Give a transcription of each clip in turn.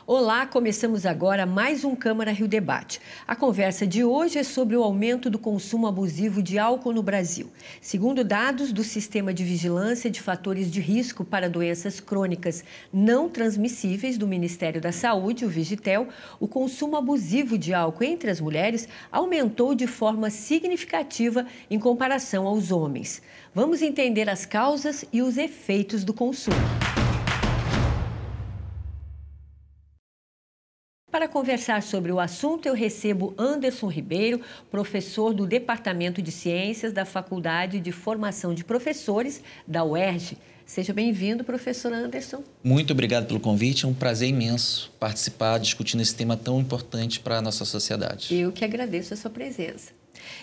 Olá, começamos agora mais um Câmara Rio Debate. A conversa de hoje é sobre o aumento do consumo abusivo de álcool no Brasil. Segundo dados do Sistema de Vigilância de Fatores de Risco para Doenças Crônicas Não Transmissíveis do Ministério da Saúde, o Vigitel, o consumo abusivo de álcool entre as mulheres aumentou de forma significativa em comparação aos homens. Vamos entender as causas e os efeitos do consumo. Para conversar sobre o assunto, eu recebo Anderson Ribeiro, professor do Departamento de Ciências da Faculdade de Formação de Professores da UERJ. Seja bem-vindo, professor Anderson. Muito obrigado pelo convite, é um prazer imenso participar discutindo esse tema tão importante para a nossa sociedade. Eu que agradeço a sua presença.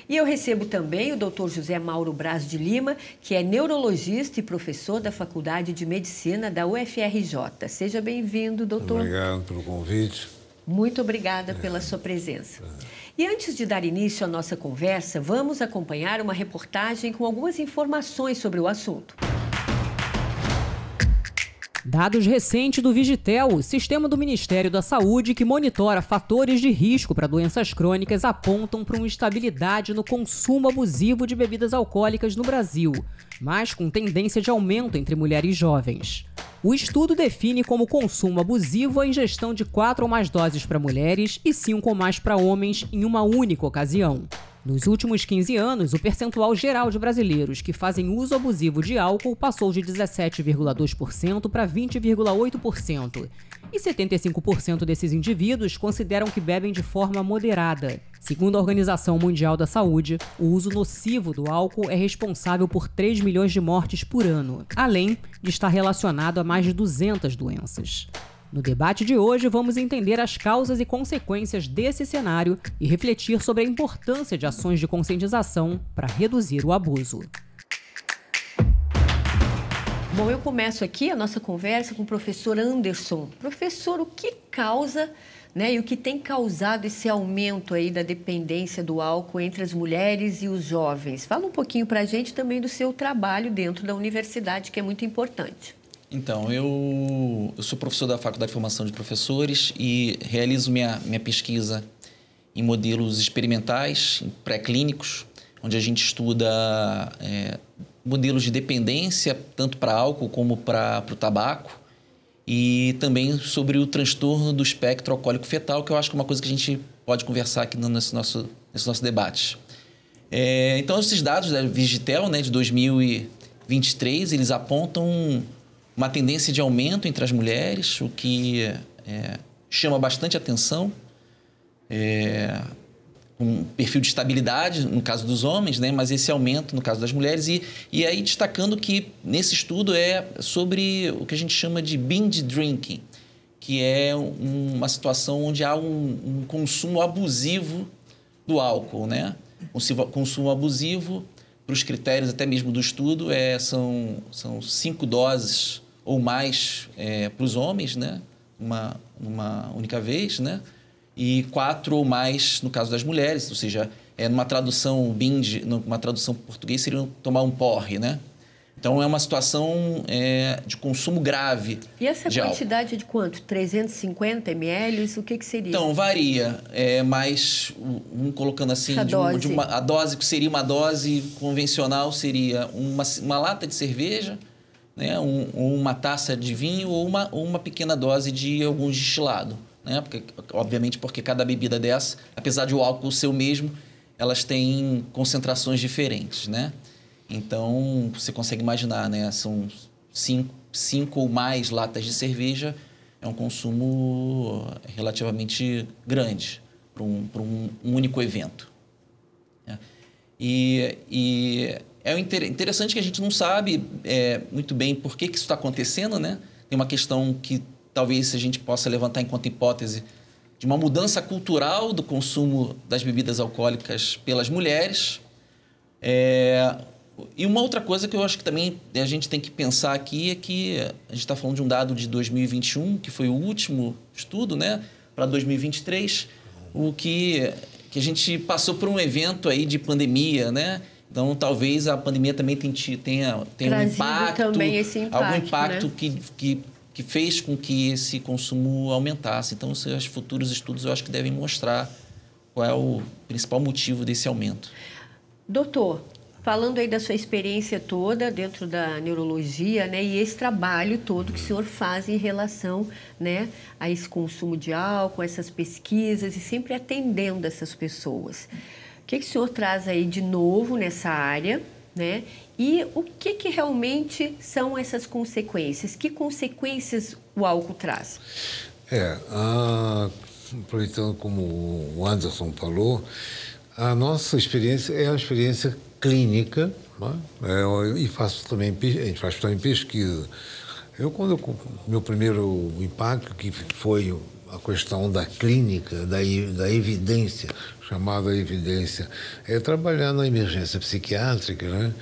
E eu recebo também o Dr. José Mauro Braz de Lima, que é neurologista e professor da Faculdade de Medicina da UFRJ. Seja bem-vindo, doutor. Obrigado pelo convite. Muito obrigada pela sua presença. E antes de dar início à nossa conversa, vamos acompanhar uma reportagem com algumas informações sobre o assunto. Dados recentes do Vigitel, o sistema do Ministério da Saúde que monitora fatores de risco para doenças crônicas, apontam para uma estabilidade no consumo abusivo de bebidas alcoólicas no Brasil, mas com tendência de aumento entre mulheres jovens. O estudo define como consumo abusivo a ingestão de 4 ou mais doses para mulheres e 5 ou mais para homens em uma única ocasião. Nos últimos 15 anos, o percentual geral de brasileiros que fazem uso abusivo de álcool passou de 17,2% para 20,8%. E 75% desses indivíduos consideram que bebem de forma moderada. Segundo a Organização Mundial da Saúde, o uso nocivo do álcool é responsável por 3 milhões de mortes por ano, além de estar relacionado a mais de 200 doenças. No debate de hoje, vamos entender as causas e consequências desse cenário e refletir sobre a importância de ações de conscientização para reduzir o abuso. Bom, eu começo aqui a nossa conversa com o professor Anderson. Professor, o que causa, e o que tem causado esse aumento aí da dependência do álcool entre as mulheres e os jovens? Fala um pouquinho para a gente também do seu trabalho dentro da universidade, que é muito importante. Então, eu sou professor da Faculdade de Formação de Professores e realizo minha pesquisa em modelos experimentais, pré-clínicos, onde a gente estuda modelos de dependência, tanto para álcool como para o tabaco, e também sobre o transtorno do espectro alcoólico fetal, que eu acho que é uma coisa que a gente pode conversar aqui nesse nosso debate. Então, esses dados da Vigitel, de 2023, eles apontam uma tendência de aumento entre as mulheres, o que chama bastante atenção, um perfil de estabilidade no caso dos homens, mas esse aumento no caso das mulheres. E aí destacando que nesse estudo é sobre o que a gente chama de binge drinking, que é uma situação onde há um consumo abusivo do álcool, Consumo abusivo, para os critérios até mesmo do estudo, são 5 doses ou mais para os homens, numa única vez, e 4 ou mais no caso das mulheres, ou seja, numa tradução binge, numa tradução para português seria tomar um porre, Então é uma situação de consumo grave. E essa quantidade é de quanto? 350 ml? O que seria? Então, varia, mas colocando assim, a dose que seria uma dose convencional seria uma lata de cerveja, uma taça de vinho ou uma pequena dose de algum destilado. Obviamente porque cada bebida dessa, apesar de o álcool ser o mesmo, elas têm concentrações diferentes. Então, você consegue imaginar, são 5 ou mais latas de cerveja, é um consumo relativamente grande para um único evento. E é interessante que a gente não sabe muito bem por que isso está acontecendo, Tem uma questão que talvez a gente possa levantar enquanto hipótese de uma mudança cultural do consumo das bebidas alcoólicas pelas mulheres. E uma outra coisa que eu acho que também a gente tem que pensar aqui é que a gente está falando de um dado de 2021, que foi o último estudo, para 2023, o que a gente passou por um evento aí de pandemia, Então, talvez a pandemia também tenha um impacto, também esse impacto, algum impacto que que fez com que esse consumo aumentasse. Então, os futuros estudos eu acho que devem mostrar qual é o principal motivo desse aumento. Doutor, falando aí da sua experiência toda dentro da neurologia, né, e esse trabalho todo que o senhor faz em relação, né, a esse consumo de álcool, essas pesquisas e sempre atendendo essas pessoas. O que o senhor traz aí de novo nessa área, né? E o que realmente são essas consequências? Que consequências o álcool traz? Aproveitando como o Anderson falou, a nossa experiência é a experiência clínica, né? E a gente faz também pesquisa. Meu primeiro impacto, que foi a questão da clínica, da evidência, chamada evidência, é trabalhar na emergência psiquiátrica, né?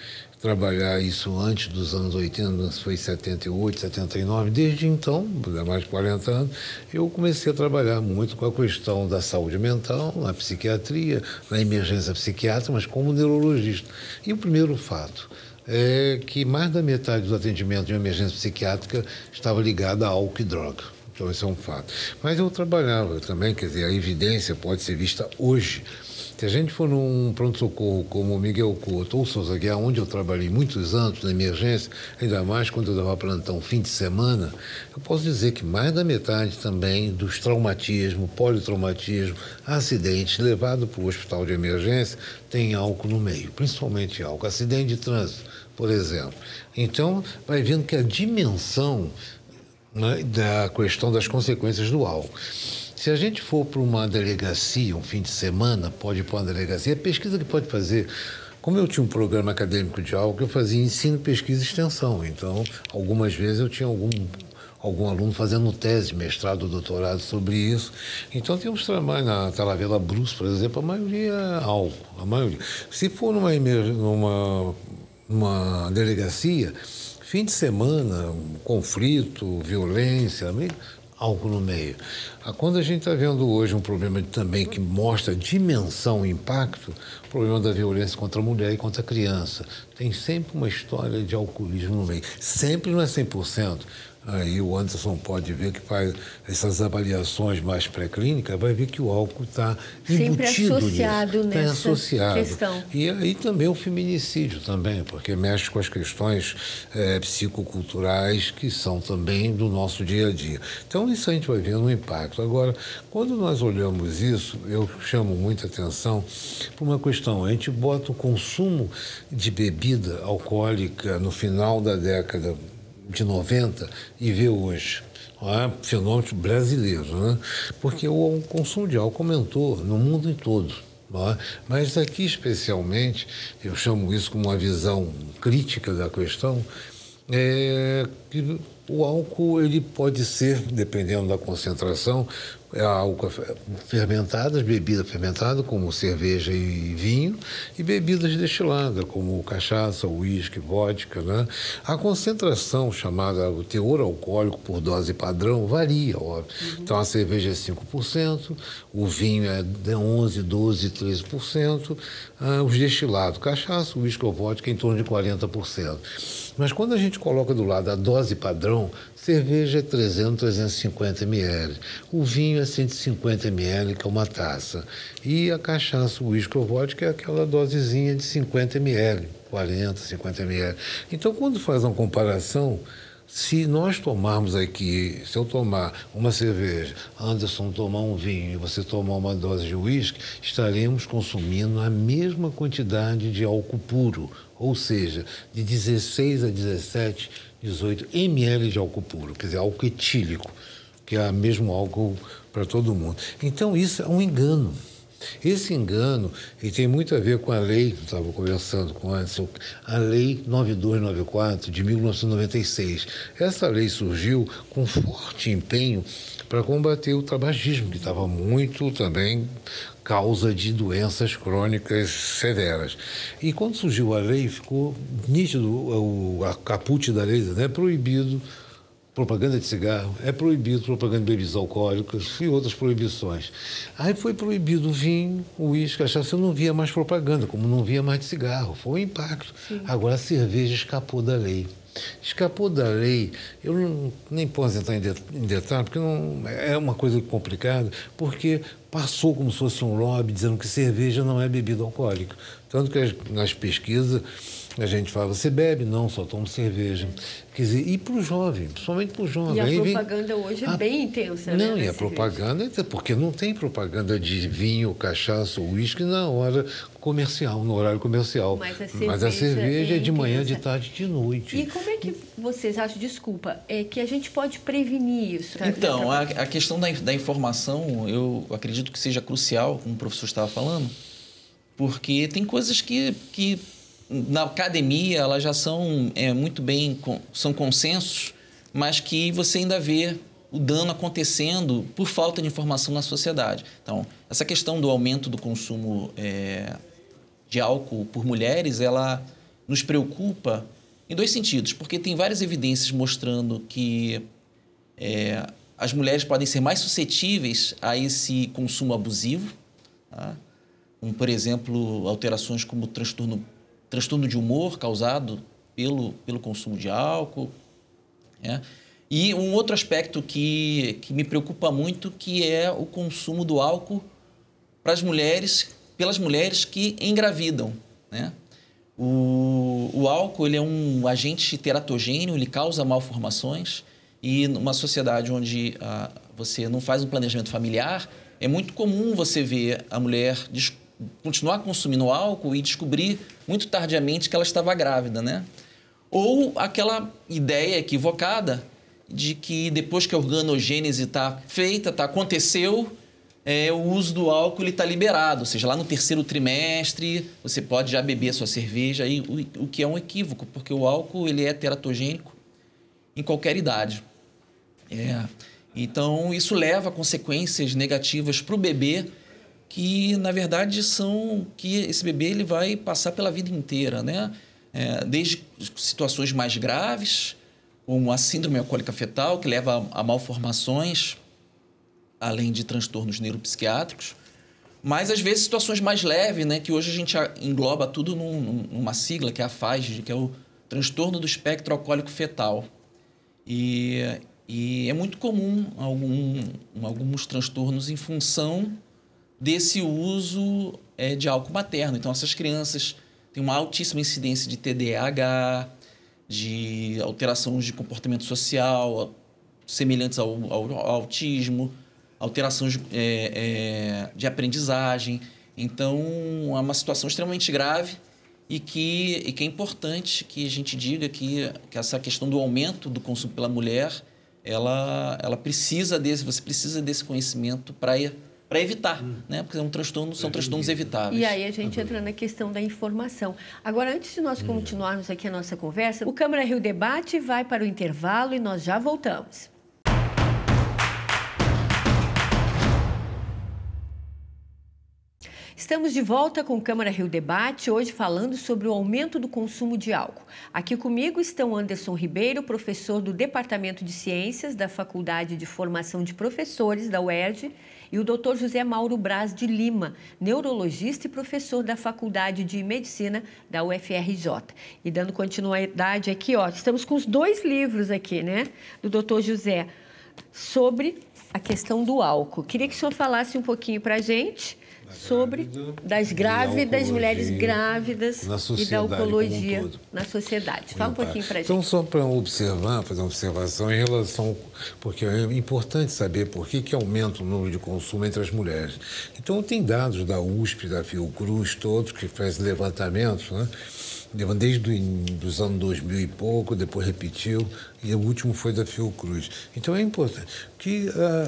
Trabalhar isso antes dos anos 80, foi 78, 79. Desde então, há mais de 40 anos, eu comecei a trabalhar muito com a questão da saúde mental, na psiquiatria, na emergência psiquiátrica, mas como neurologista. E o primeiro fato é que mais da metade dos atendimentos de emergência psiquiátrica estava ligada a álcool e droga. Então, esse é um fato. Mas eu trabalhava também, quer dizer, a evidência pode ser vista hoje. Se a gente for num pronto-socorro como o Miguel Couto ou Souza Guiar, onde eu trabalhei muitos anos na emergência, ainda mais quando eu dava plantão fim de semana, eu posso dizer que mais da metade também dos traumatismos, politraumatismo, acidentes levados para o hospital de emergência tem álcool no meio, principalmente álcool. Acidente de trânsito, por exemplo. Então, vai vendo que a dimensão, né, da questão das consequências do álcool. Se a gente for para uma delegacia, um fim de semana, pode ir para uma delegacia, a pesquisa que pode fazer, como eu tinha um programa acadêmico de álcool, eu fazia ensino, pesquisa e extensão. Então, algumas vezes eu tinha algum aluno fazendo tese, mestrado, doutorado sobre isso. Então, temos trabalho na Talavera Brus, por exemplo, a maioria é álcool, a maioria. Se for numa delegacia, fim de semana, conflito, violência, álcool no meio. Quando a gente está vendo hoje um problema também que mostra dimensão e impacto, o problema da violência contra a mulher e contra a criança. Tem sempre uma história de alcoolismo no meio. Sempre não é 100%. Aí o Anderson pode ver que faz essas avaliações mais pré-clínicas, vai ver que o álcool está embutido associado nisso. Nessa associado. Questão. E aí também o feminicídio também, porque mexe com as questões psicoculturais que são também do nosso dia a dia. Então isso a gente vai vendo um impacto. Agora, quando nós olhamos isso, eu chamo muita atenção para uma questão. A gente bota o consumo de bebida alcoólica no final da década de 90 e vê hoje. Fenômeno brasileiro, né? Porque o consumo de álcool aumentou no mundo todo. Mas aqui, especialmente, eu chamo isso como uma visão crítica da questão, que o álcool ele pode ser, dependendo da concentração, álcool fermentadas, bebida fermentada, como cerveja e vinho, e bebidas destiladas, como cachaça, uísque, vodka, né? A concentração, chamada o teor alcoólico por dose padrão, varia, óbvio. Então, a cerveja é 5%, o vinho é 11%, 12%, 13%, os destilados, cachaça, uísque ou vodka, em torno de 40%. Mas quando a gente coloca do lado a dose padrão, cerveja é 300, 350 ml. O vinho é 150 ml, que é uma taça. E a cachaça, o uísque ou vodka é aquela dosezinha de 50 ml, 40, 50 ml. Então, quando faz uma comparação, se nós tomarmos aqui, se eu tomar uma cerveja, Anderson tomar um vinho e você tomar uma dose de uísque, estaremos consumindo a mesma quantidade de álcool puro, ou seja, de 16 a 17, 18 ml de álcool puro, quer dizer, álcool etílico, que é o mesmo álcool para todo mundo. Então, isso é um engano. Esse engano ele tem muito a ver com a lei, estava conversando com a Lei 9294 de 1996. Essa lei surgiu com forte empenho para combater o tabagismo, que estava muito também causa de doenças crônicas severas. E quando surgiu a lei, ficou nítido, a caput da lei, né, proibido propaganda de cigarro, é proibido propaganda de bebidas alcoólicas e outras proibições. Aí foi proibido o vinho, o uísque, cachaça, eu não via mais propaganda, como não via mais de cigarro. Foi um impacto. Sim. Agora a cerveja escapou da lei. Escapou da lei, eu nem posso entrar em detalhe, porque não, é uma coisa complicada, porque passou como se fosse um lobby dizendo que cerveja não é bebida alcoólica. Tanto que nas pesquisas a gente fala, você bebe? Não, só tomo cerveja. Quer dizer, e para o jovem, principalmente para o jovem. E a propaganda hoje é bem intensa, não, né? E a propaganda, porque não tem propaganda de vinho, cachaça ou uísque na hora comercial, no horário comercial. Mas a cerveja é de manhã, de tarde, de noite. E como é que vocês acham, desculpa, que a gente pode prevenir isso? Então, a questão da informação, eu acredito que seja crucial, como o professor estava falando, porque tem coisas que na academia elas já são muito bem, são consensos, mas que você ainda vê o dano acontecendo por falta de informação na sociedade. Então, essa questão do aumento do consumo de álcool por mulheres, ela nos preocupa em dois sentidos, porque tem várias evidências mostrando que as mulheres podem ser mais suscetíveis a esse consumo abusivo, tá? Como, por exemplo, alterações como transtorno de humor causado pelo consumo de álcool. E um outro aspecto que me preocupa muito, que é o consumo do álcool pelas mulheres que engravidam, né? O álcool, ele é um agente teratogênio, ele causa malformações, e numa sociedade onde você não faz um planejamento familiar, é muito comum você ver a mulher continuar consumindo álcool e descobrir muito tardiamente que ela estava grávida, né? Ou aquela ideia equivocada de que depois que a organogênese está feita, aconteceu, o uso do álcool está liberado. Ou seja, lá no 3º trimestre você pode já beber a sua cerveja, o que é um equívoco, porque o álcool ele é teratogênico em qualquer idade. Então, isso leva a consequências negativas para o bebê, que, na verdade, são que esse bebê ele vai passar pela vida inteira, né? Desde situações mais graves, como a síndrome alcoólica fetal, que leva a malformações, além de transtornos neuropsiquiátricos, mas, às vezes, situações mais leves, né? Que hoje a gente engloba tudo numa sigla, que é a FASD, que é o transtorno do espectro alcoólico fetal. E é muito comum alguns transtornos em função desse uso de álcool materno. Então, essas crianças têm uma altíssima incidência de TDAH, de alterações de comportamento social semelhantes ao autismo, alterações de aprendizagem. Então, é uma situação extremamente grave e que é importante que a gente diga que essa questão do aumento do consumo pela mulher, ela precisa você precisa desse conhecimento para evitar, né? Porque são transtornos evitáveis. E aí a gente entra na questão da informação. Agora, antes de nós continuarmos aqui a nossa conversa, o Câmara Rio Debate vai para o intervalo e nós já voltamos. Estamos de volta com o Câmara Rio Debate, hoje falando sobre o aumento do consumo de álcool. Aqui comigo estão Anderson Ribeiro, professor do Departamento de Ciências da Faculdade de Formação de Professores da UERJ, e o Dr. José Mauro Braz de Lima, neurologista e professor da Faculdade de Medicina da UFRJ. E dando continuidade aqui, estamos com os 2 livros aqui, né, do Dr. José, sobre a questão do álcool. Queria que o senhor falasse um pouquinho para a gente sobre das grávidas, mulheres grávidas e da alcoologia na sociedade. Fala um pouquinho para a gente. Então, só para fazer uma observação em relação, porque é importante saber por que aumenta o número de consumo entre as mulheres. Então, tem dados da USP, da Fiocruz, todos que fazem levantamentos, né? Desde os anos 2000 e pouco, depois repetiu, e o último foi da Fiocruz. Então é importante,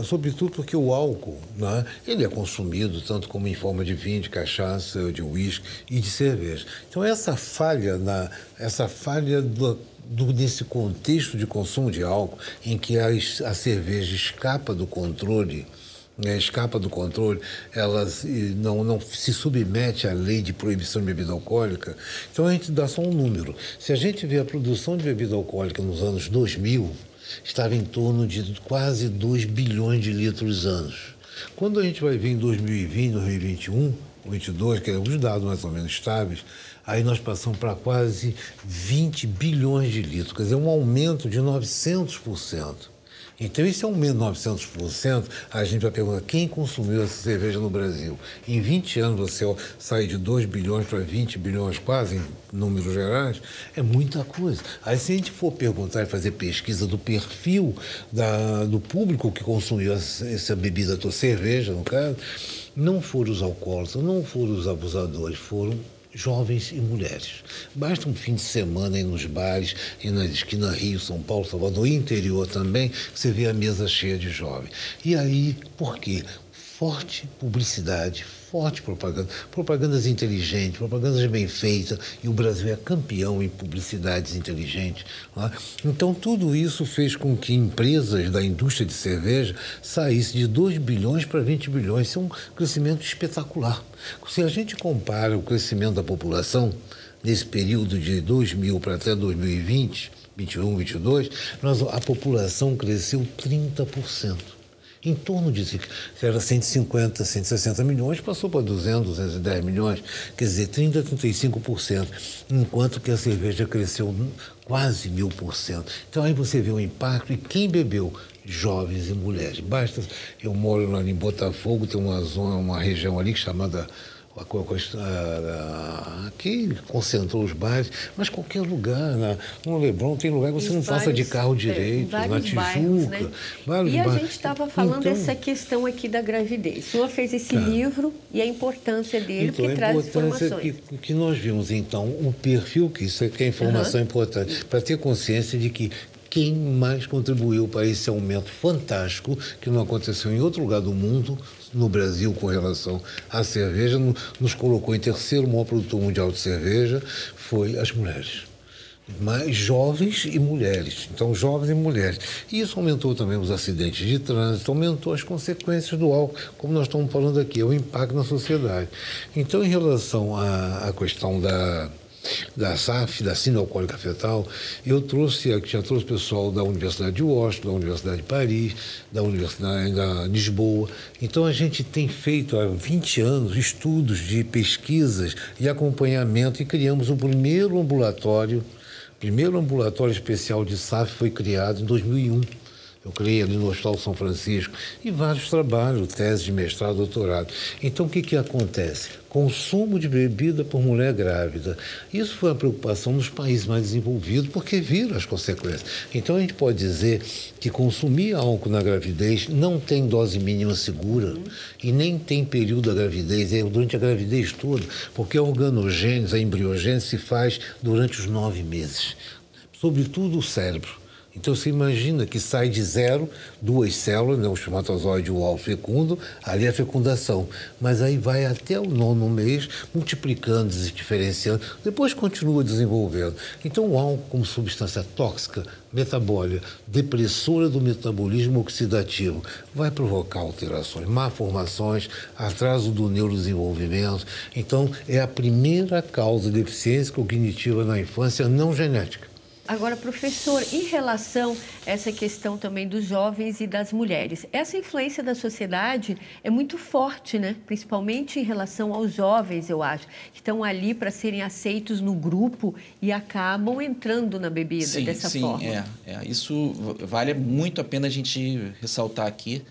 sobretudo porque o álcool, né, ele é consumido tanto como em forma de vinho, de cachaça, de uísque e de cerveja. Então essa falha nesse contexto de consumo de álcool, em que a cerveja escapa do controle, ela não se submete à lei de proibição de bebida alcoólica. Então a gente dá só um número. Se a gente vê a produção de bebida alcoólica nos anos 2000, estava em torno de quase 2 bilhões de litros anos. Quando a gente vai ver em 2020, 2021, 22, que é os dados mais ou menos estáveis, aí nós passamos para quase 20 bilhões de litros, quer dizer, um aumento de 900%. Então, esse aumento de 900%, a gente vai perguntar quem consumiu essa cerveja no Brasil. Em 20 anos, você sai de 2 bilhões para 20 bilhões, quase, em números gerais, é muita coisa. Aí, se a gente for perguntar e fazer pesquisa do perfil do público que consumiu essa bebida, a cerveja, no caso, não foram os alcoólatras, não foram os abusadores, foram jovens e mulheres. Basta um fim de semana aí nos bares, e nas esquinas Rio, São Paulo, Salvador, interior também, você vê a mesa cheia de jovens. E aí, por quê? Forte publicidade, forte propaganda, propagandas inteligentes, propagandas bem feitas, e o Brasil é campeão em publicidades inteligentes. Não é? Então, tudo isso fez com que empresas da indústria de cerveja saíssem de 2 bilhões para 20 bilhões. Isso é um crescimento espetacular. Se a gente compara o crescimento da população nesse período de 2000 para até 2020, 21, 22, a população cresceu 30%. Em torno de, era 150, 160 milhões, passou para 200, 210 milhões, quer dizer, 30% a 35%, enquanto que a cerveja cresceu quase 1000%. Então aí você vê o impacto, e quem bebeu? Jovens e mulheres. Basta, eu moro lá em Botafogo, tem uma zona, uma região ali chamada que concentrou os bares, mas qualquer lugar, no Leblon tem lugar que você não passa de carro direito, na Tijuca. Bairros, né? E a gente estava falando dessa questão aqui da gravidez. O senhor fez esse livro e a importância dele, porque traz informações. Que nós vimos, então, o perfil, que isso é que é informação importante, para ter consciência de que quem mais contribuiu para esse aumento fantástico, que não aconteceu em outro lugar do mundo, no Brasil, com relação à cerveja, nos colocou em terceiro maior produtor mundial de cerveja, foi as mulheres. Mas jovens e mulheres. Então, jovens e mulheres. E isso aumentou também os acidentes de trânsito, aumentou as consequências do álcool, como nós estamos falando aqui, é o impacto na sociedade. Então, em relação à questão da SAF, da síndrome alcoólica fetal, já trouxe pessoal da Universidade de Washington, da Universidade de Paris, da Universidade de Lisboa. Então, a gente tem feito há 20 anos estudos de pesquisas e acompanhamento, e criamos o primeiro ambulatório especial de SAF, foi criado em 2001. Eu criei ali no Hospital São Francisco, e vários trabalhos, tese de mestrado, doutorado. Então, o que acontece? Consumo de bebida por mulher grávida. Isso foi uma preocupação nos países mais desenvolvidos, porque viram as consequências. Então, a gente pode dizer que consumir álcool na gravidez não tem dose mínima segura e nem tem período da gravidez, é durante a gravidez toda, porque a organogênese, a embriogênese se faz durante os 9 meses, sobretudo o cérebro. Então, você imagina que sai de 0, 2 células, né, o espermatozoide e o óvulo fecundo, ali é a fecundação. Mas aí vai até o 9º mês, multiplicando, se diferenciando, depois continua desenvolvendo. Então, o álcool, como substância tóxica, metabólica, depressora do metabolismo oxidativo, vai provocar alterações, malformações, atraso do neurodesenvolvimento. Então, é a primeira causa de deficiência cognitiva na infância não genética. Agora, professor, em relação a essa questão também dos jovens e das mulheres, essa influência da sociedade é muito forte, né? Principalmente em relação aos jovens, eu acho, que estão ali para serem aceitos no grupo e acabam entrando na bebida dessa forma. Sim, isso vale muito a pena a gente ressaltar aqui,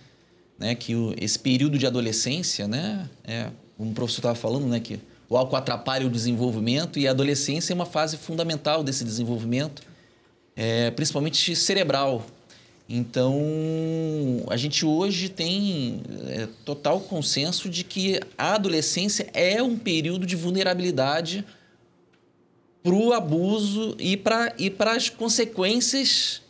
né, que esse período de adolescência, né, como o professor estava falando, né, que o álcool atrapalha o desenvolvimento, e a adolescência é uma fase fundamental desse desenvolvimento, principalmente cerebral. Então, a gente hoje tem total consenso de que a adolescência é um período de vulnerabilidade para o abuso e para as consequências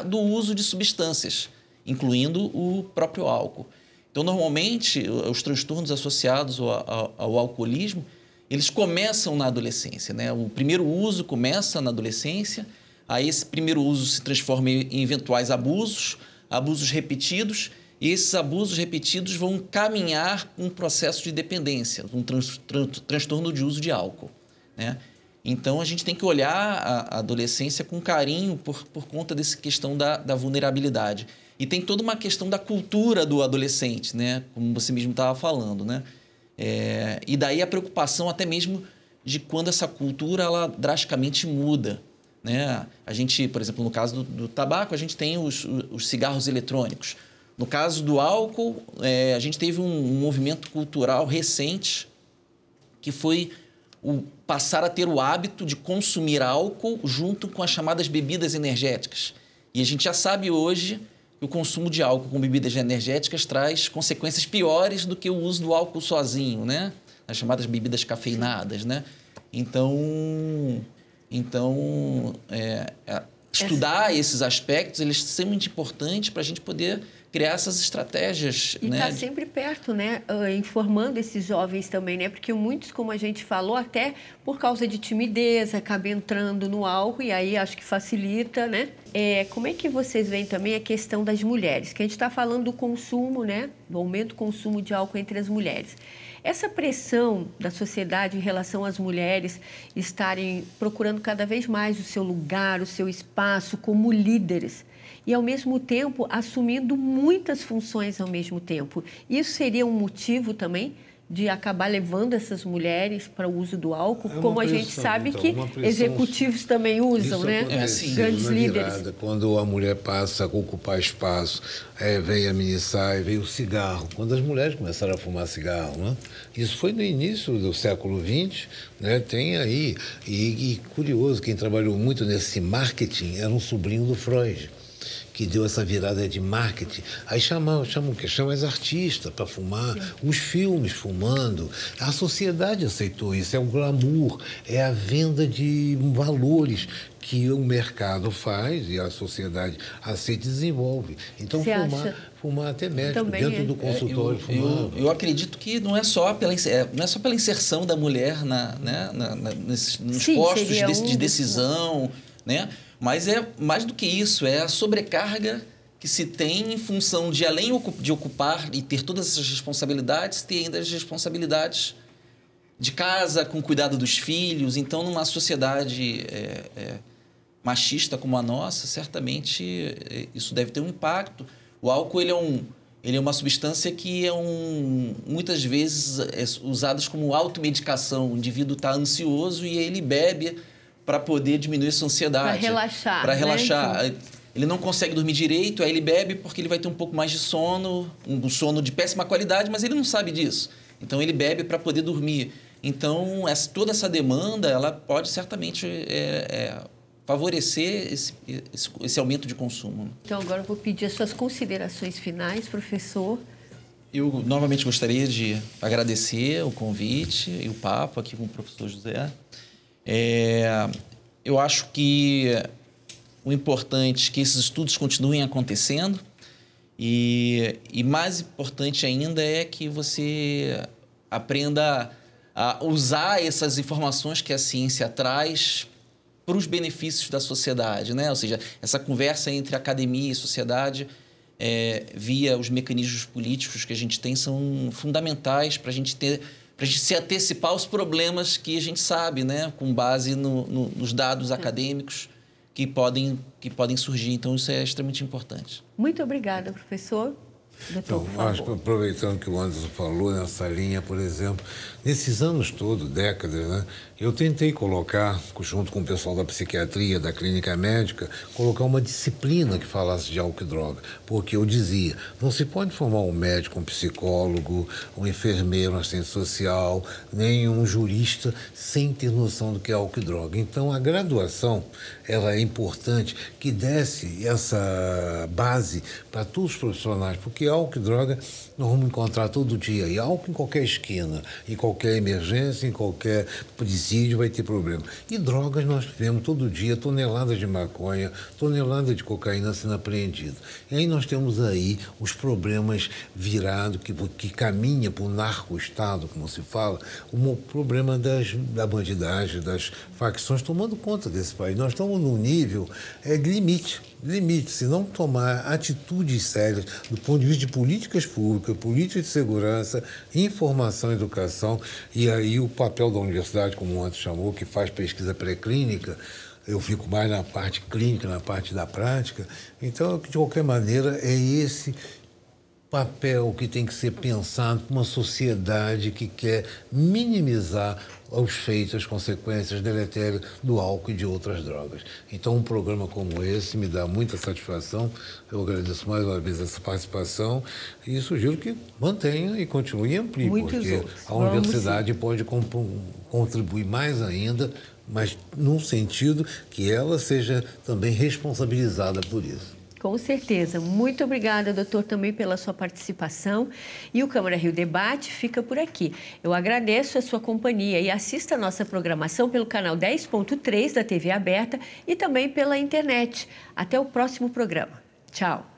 do uso de substâncias, incluindo o próprio álcool. Então, normalmente, os transtornos associados ao alcoolismo, eles começam na adolescência, né? O primeiro uso começa na adolescência, aí esse primeiro uso se transforma em eventuais abusos repetidos, e esses abusos repetidos vão caminhar um processo de dependência, um transtorno de uso de álcool, né? Então, a gente tem que olhar a adolescência com carinho por conta dessa questão da vulnerabilidade. E tem toda uma questão da cultura do adolescente, né? Como você mesmo estava falando, né? E daí a preocupação até mesmo de quando essa cultura ela drasticamente muda, né? A gente, por exemplo, no caso do tabaco, a gente tem os cigarros eletrônicos. No caso do álcool, a gente teve um movimento cultural recente que foi passar a ter o hábito de consumir álcool junto com as chamadas bebidas energéticas. E a gente já sabe hoje que o consumo de álcool com bebidas energéticas traz consequências piores do que o uso do álcool sozinho, né? As chamadas bebidas cafeinadas, né? Então estudar esses aspectos, eles são muito importantes para a gente poder criar essas estratégias. E está sempre perto, né? Informando esses jovens também, né? Porque muitos, como a gente falou, até por causa de timidez, acabam entrando no álcool e aí acho que facilita, né? Como é que vocês veem também a questão das mulheres? Que a gente está falando do consumo, né? Do aumento do consumo de álcool entre as mulheres. Essa pressão da sociedade em relação às mulheres estarem procurando cada vez mais o seu lugar, o seu espaço como líderes e, ao mesmo tempo, assumindo muitas funções ao mesmo tempo. Isso seria um motivo também de acabar levando essas mulheres para o uso do álcool, como a gente sabe então, que executivos também usam, né? Grandes líderes. Quando a mulher passa a ocupar espaço, vem a minissaia, vem o cigarro. Quando as mulheres começaram a fumar cigarro, né? Isso foi no início do século XX, né? Tem aí, e curioso, quem trabalhou muito nesse marketing era um sobrinho do Freud, que deu essa virada de marketing. Aí chamam as artistas para fumar, os filmes fumando. A sociedade aceitou isso, é o glamour, é a venda de valores que o mercado faz e a sociedade aceita e desenvolve. Então, fumar até médico, também dentro do consultório, fumando. Eu acredito que não é só pela inserção da mulher nos postos de decisão, né? Mas é mais do que isso, é a sobrecarga que se tem em função de, além de ocupar e ter todas essas responsabilidades, ter ainda as responsabilidades de casa, com cuidado dos filhos. Então, numa sociedade machista como a nossa, certamente isso deve ter um impacto. O álcool ele é uma substância que muitas vezes é usada como automedicação. O indivíduo está ansioso e ele bebe para poder diminuir sua ansiedade. Para relaxar. Né? Ele não consegue dormir direito, aí ele bebe porque ele vai ter um pouco mais de sono, um sono de péssima qualidade, mas ele não sabe disso. Então, ele bebe para poder dormir. Então, toda essa demanda, ela pode certamente favorecer esse aumento de consumo. Então, agora eu vou pedir as suas considerações finais, professor. Eu novamente gostaria de agradecer o convite e o papo aqui com o professor José. Eu acho que o importante é que esses estudos continuem acontecendo e mais importante ainda é que você aprenda a usar essas informações que a ciência traz para os benefícios da sociedade, né? Ou seja, essa conversa entre academia e sociedade via os mecanismos políticos que a gente tem são fundamentais para a gente se antecipar aos problemas que a gente sabe, né? Com base nos dados acadêmicos que podem surgir. Então, isso é extremamente importante. Muito obrigada, professor. Então, acho que aproveitando que o Anderson falou nessa linha, por exemplo, nesses anos todos, décadas, né, eu tentei colocar, junto com o pessoal da psiquiatria, da clínica médica, colocar uma disciplina que falasse de álcool e droga, porque eu dizia, não se pode formar um médico, um psicólogo, um enfermeiro, um assistente social, nem um jurista sem ter noção do que é álcool e droga. Então, a graduação, ela é importante que desse essa base para todos os profissionais, porque álcool e droga nós vamos encontrar todo dia. E álcool em qualquer esquina, em qualquer emergência, em qualquer presídio vai ter problema. E drogas nós vemos todo dia, toneladas de maconha, toneladas de cocaína sendo apreendida. E aí nós temos aí os problemas virados, que caminha para o narco-estado, como se fala, o problema da bandidagem, das facções tomando conta desse país. Nós estamos num nível de limite. Se não tomar atitudes sérias do ponto de vista de políticas públicas, políticas de segurança, informação, educação, e aí o papel da universidade, como o Anderson chamou, que faz pesquisa pré-clínica, eu fico mais na parte clínica, na parte da prática. Então, de qualquer maneira, é esse papel que tem que ser pensado por uma sociedade que quer minimizar os efeitos, as consequências deletérias do álcool e de outras drogas. Então, um programa como esse me dá muita satisfação. Eu agradeço mais uma vez essa participação e sugiro que mantenha e continue e amplie, porque a universidade pode contribuir mais ainda, mas num sentido que ela seja também responsabilizada por isso. Com certeza. Muito obrigada, doutor, também pela sua participação. E o Câmara Rio Debate fica por aqui. Eu agradeço a sua companhia e assista a nossa programação pelo canal 10.3 da TV Aberta e também pela internet. Até o próximo programa. Tchau.